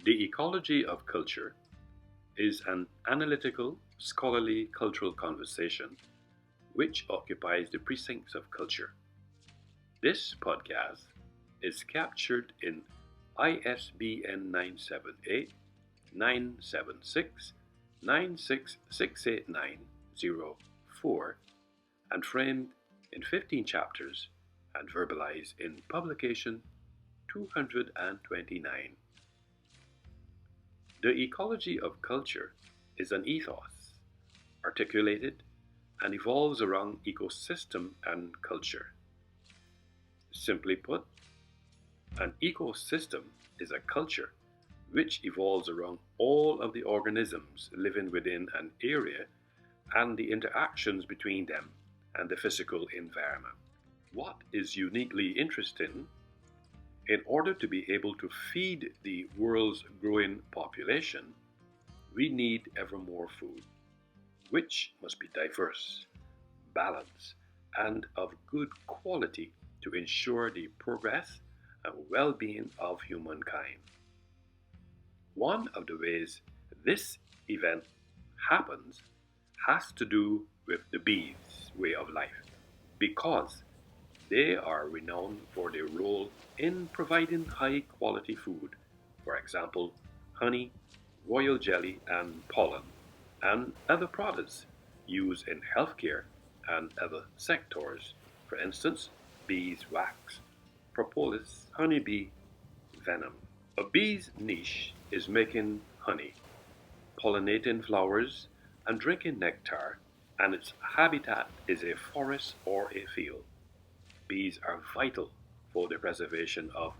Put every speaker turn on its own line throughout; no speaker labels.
The ecology of culture is an analytical, scholarly cultural conversation which occupies the precincts of culture. This podcast is captured in ISBN 978 976 9668904 and framed in 15 chapters and verbalized in publication 229. The ecology of culture is an ethos, articulated and evolves around ecosystem and culture. Simply put, an ecosystem is a culture which evolves around all of the organisms living within an area and the interactions between them and the physical environment. What is uniquely interesting, in order to be able to feed the world's growing population, we need ever more food, which must be diverse, balanced, and of good quality to ensure the progress and well-being of humankind. One of the ways this event happens has to do with the bees' way of life, because they are renowned for their role in providing high-quality food, for example, honey, royal jelly, and pollen, and other products used in healthcare and other sectors, for instance, beeswax, propolis, honeybee, venom. A bee's niche is making honey, pollinating flowers, and drinking nectar, and its habitat is a forest or a field. Bees are vital for the preservation of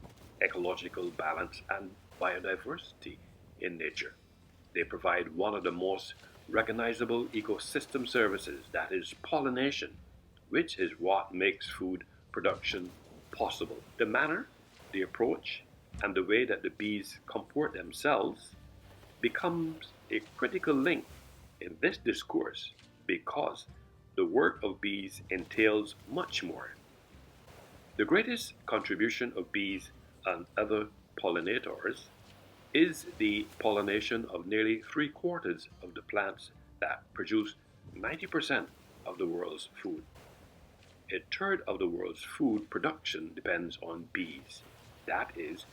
ecological balance and biodiversity in nature. They provide one of the most recognizable ecosystem services, that is pollination, which is what makes food production possible. The manner, the approach, and the way that the bees comport themselves becomes a critical link in this discourse, because the work of bees entails much more. The greatest contribution of bees and other pollinators is the pollination of nearly 3/4 of the plants that produce 90% of the world's food. 1/3 of the world's food production depends on bees. That is,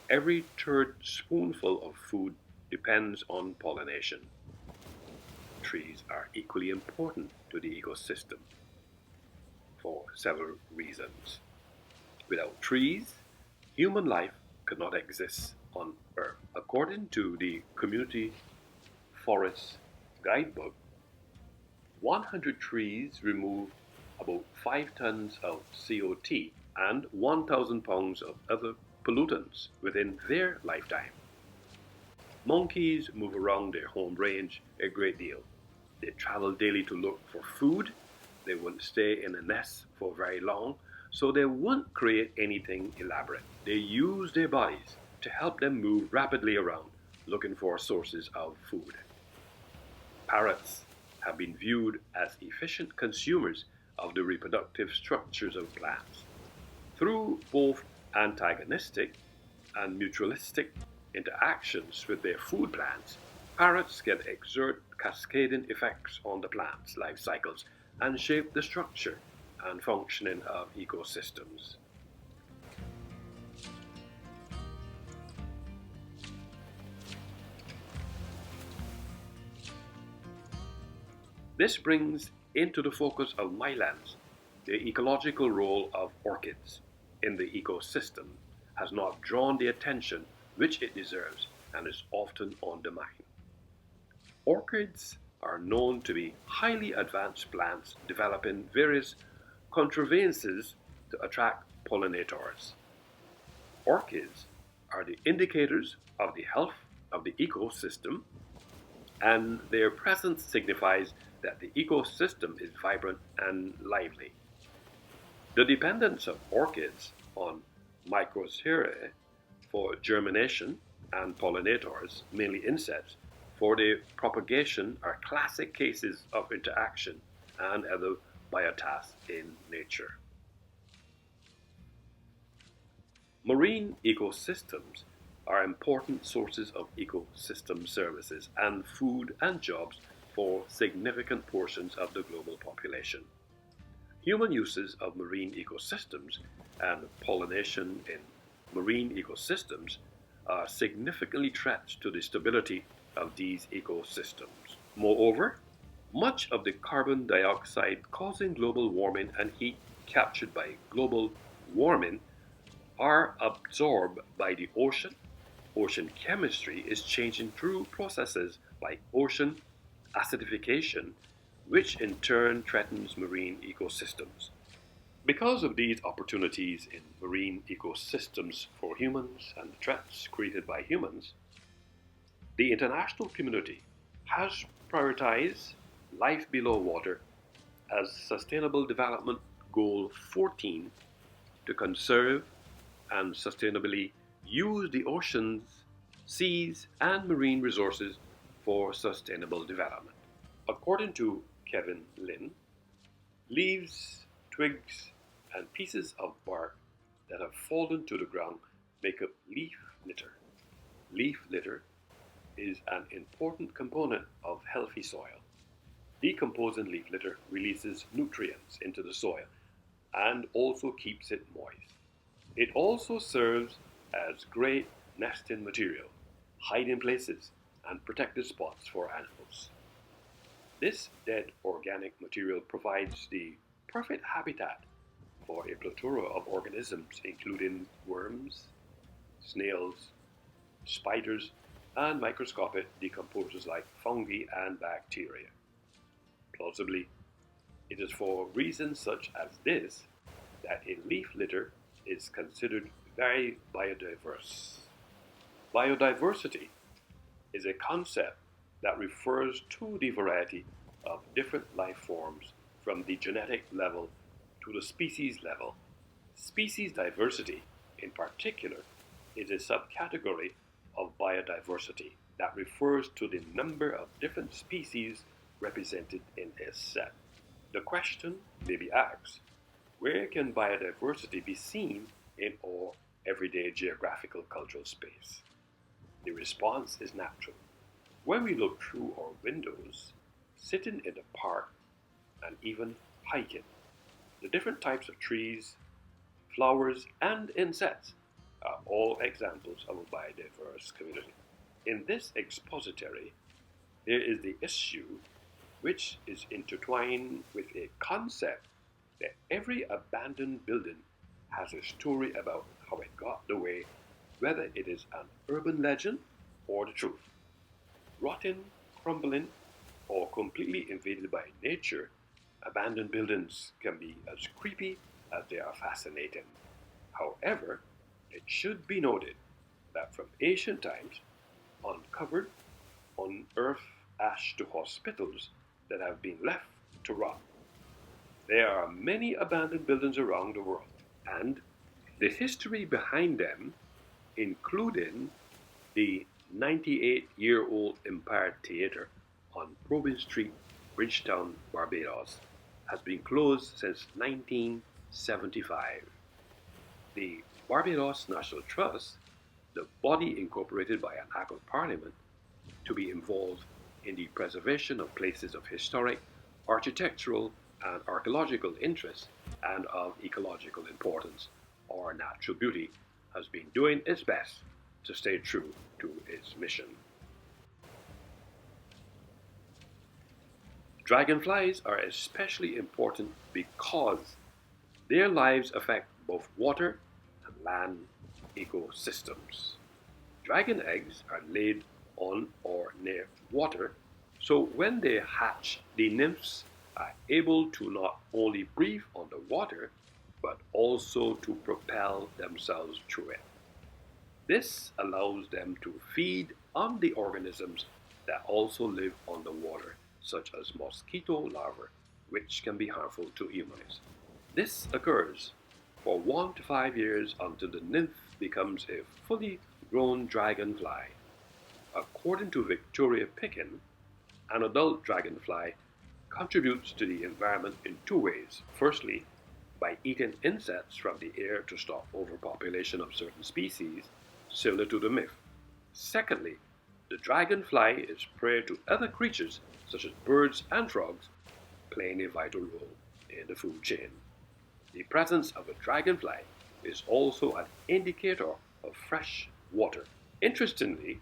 every third spoonful of food depends on pollination. Trees are equally important to the ecosystem for several reasons. Without trees, human life could not exist on Earth. According to the Community Forest Guidebook, 100 trees remove about 5 tons of CO2 and 1,000 pounds of other pollutants within their lifetime. Monkeys move around their home range a great deal. They travel daily to look for food. They wouldn't stay in a nest for very long, so they won't create anything elaborate. They use their bodies to help them move rapidly around, looking for sources of food. Parrots have been viewed as efficient consumers of the reproductive structures of plants. Through both antagonistic and mutualistic interactions with their food plants, parrots can exert cascading effects on the plant's life cycles and shape the structure and functioning of ecosystems. This brings into the focus of my lens the ecological role of orchids in the ecosystem has not drawn the attention which it deserves and is often undermined. Orchids are known to be highly advanced plants developing various contrivances to attract pollinators. Orchids are the indicators of the health of the ecosystem, and their presence signifies that the ecosystem is vibrant and lively. The dependence of orchids on mycorrhizae for germination and pollinators, mainly insects, for their propagation are classic cases of interaction and other biotasks in nature. Marine ecosystems are important sources of ecosystem services and food and jobs for significant portions of the global population. Human uses of marine ecosystems and pollination in marine ecosystems are significantly threats to the stability of these ecosystems. Moreover, much of the carbon dioxide causing global warming and heat captured by global warming are absorbed by the ocean. Ocean chemistry is changing through processes like ocean acidification, which in turn threatens marine ecosystems. Because of these opportunities in marine ecosystems for humans and the threats created by humans, the international community has prioritized life below water as Sustainable Development Goal 14 to conserve and sustainably use the oceans, seas, and marine resources for sustainable development. According to Kevin Lynn, leaves, twigs, and pieces of bark that have fallen to the ground make up leaf litter. Leaf litter is an important component of healthy soil. Decomposing leaf litter releases nutrients into the soil and also keeps it moist. It also serves as great nesting material, hiding places, and protected spots for animals. This dead organic material provides the perfect habitat for a plethora of organisms, including worms, snails, spiders, and microscopic decomposers like fungi and bacteria. Plausibly, it is for reasons such as this that a leaf litter is considered very biodiverse. Biodiversity is a concept that refers to the variety of different life forms from the genetic level to the species level. Species diversity, in particular, is a subcategory of biodiversity that refers to the number of different species represented in a set. The question may be asked, where can biodiversity be seen in our everyday geographical cultural space? The response is natural. When we look through our windows, sitting in the park, and even hiking, the different types of trees, flowers, and insects are all examples of a biodiverse community. In this expository, there is the issue which is intertwined with a concept that every abandoned building has a story about how it got the way, whether it is an urban legend or the truth. Rotting, crumbling, or completely invaded by nature, abandoned buildings can be as creepy as they are fascinating. However, it should be noted that from ancient times, uncovered, unearthed ash to hospitals that have been left to rot. There are many abandoned buildings around the world, and the history behind them, including the 98-year-old Empire Theatre on Probin Street, Bridgetown, Barbados, has been closed since 1975. The Barbados National Trust, the body incorporated by an Act of Parliament to be involved in the preservation of places of historic, architectural, and archaeological interest and of ecological importance or natural beauty, has been doing its best to stay true to its mission. Dragonflies are especially important because their lives affect both water and land ecosystems. Dragon eggs are laid on or near water, so when they hatch, the nymphs are able to not only breathe on the water, but also to propel themselves through it. This allows them to feed on the organisms that also live on the water, such as mosquito larvae, which can be harmful to humans. This occurs for 1 to 5 years until the nymph becomes a fully grown dragonfly. According to Victoria Picken, an adult dragonfly contributes to the environment in 2 ways. Firstly, by eating insects from the air to stop overpopulation of certain species, similar to the myth. Secondly, the dragonfly is prey to other creatures such as birds and frogs, playing a vital role in the food chain. The presence of a dragonfly is also an indicator of fresh water. Interestingly,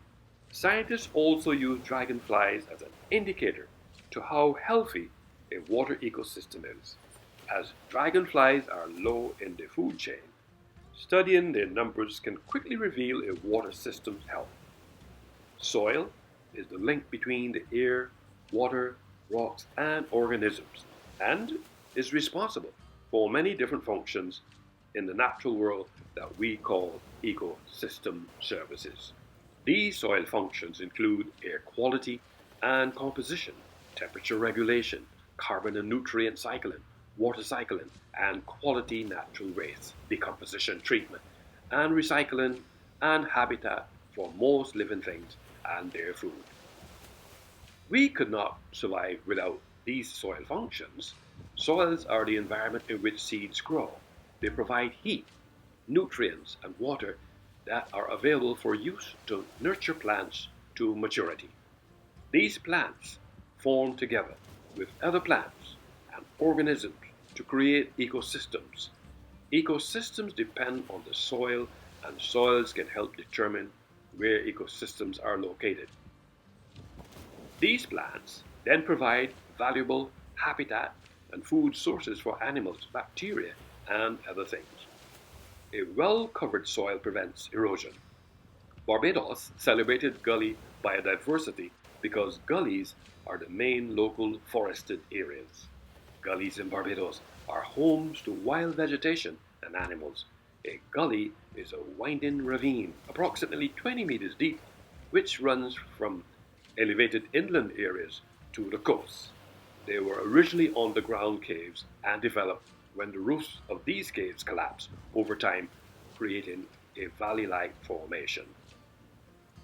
scientists also use dragonflies as an indicator to how healthy a water ecosystem is. As dragonflies are low in the food chain, studying their numbers can quickly reveal a water system's health. Soil is the link between the air, water, rocks, and organisms, and is responsible for many different functions in the natural world that we call ecosystem services. These soil functions include air quality and composition, temperature regulation, carbon and nutrient cycling, water cycling, and quality natural waste decomposition treatment, and recycling and habitat for most living things and their food. We could not survive without these soil functions. Soils are the environment in which seeds grow. They provide heat, nutrients, and water that are available for use to nurture plants to maturity. These plants form together with other plants and organisms to create ecosystems. Ecosystems depend on the soil, and soils can help determine where ecosystems are located. These plants then provide valuable habitat and food sources for animals, bacteria, and other things. A well-covered soil prevents erosion. Barbados celebrated gully biodiversity because gullies are the main local forested areas. Gullies in Barbados are homes to wild vegetation and animals. A gully is a winding ravine approximately 20 meters deep, which runs from elevated inland areas to the coast. They were originally underground caves and developed when the roofs of these caves collapsed over time, creating a valley-like formation.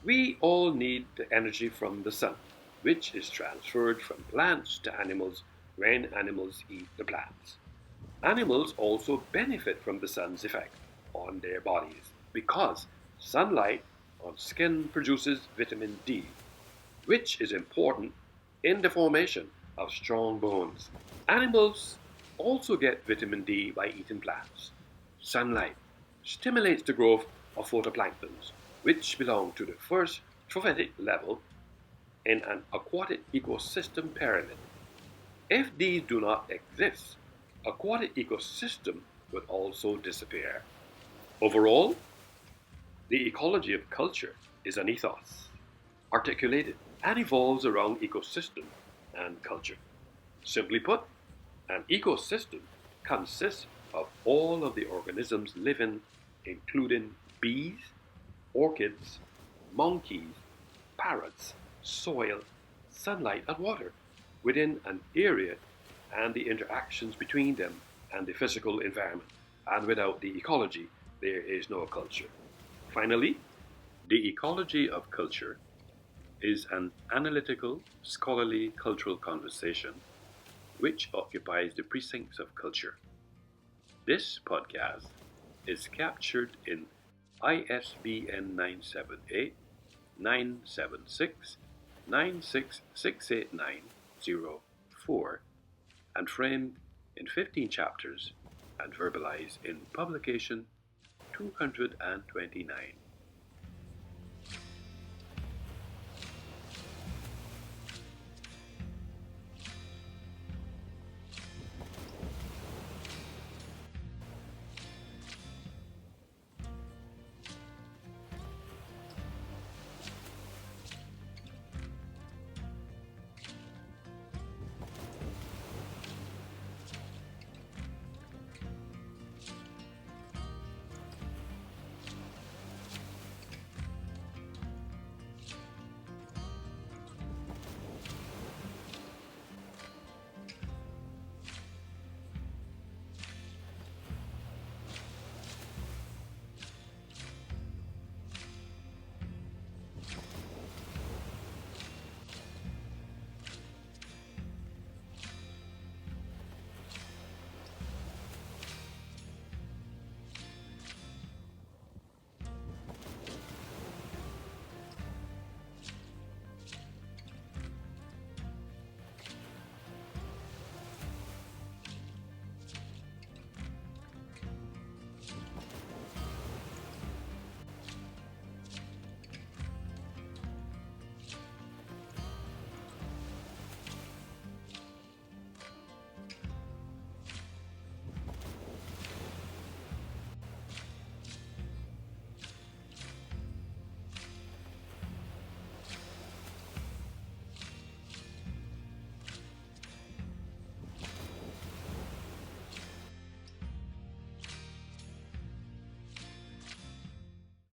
We all need the energy from the sun, which is transferred from plants to animals when animals eat the plants. Animals also benefit from the sun's effect on their bodies because sunlight on skin produces vitamin D, which is important in the formation of strong bones. Animals also get vitamin D by eating plants. Sunlight stimulates the growth of photoplanktons, which belong to the first trophic level in an aquatic ecosystem pyramid. If these do not exist, aquatic ecosystem would also disappear. Overall, the ecology of culture is an ethos, articulated and evolves around ecosystem and culture. Simply put, an ecosystem consists of all of the organisms living, including bees, orchids, monkeys, parrots, soil, sunlight, and water within an area and the interactions between them and the physical environment. And without the ecology, there is no culture. Finally, the ecology of culture is an analytical, scholarly cultural conversation which occupies the precincts of culture. This podcast is captured in ISBN 978 976 9668904 and framed in 15 chapters and verbalized in publication 229.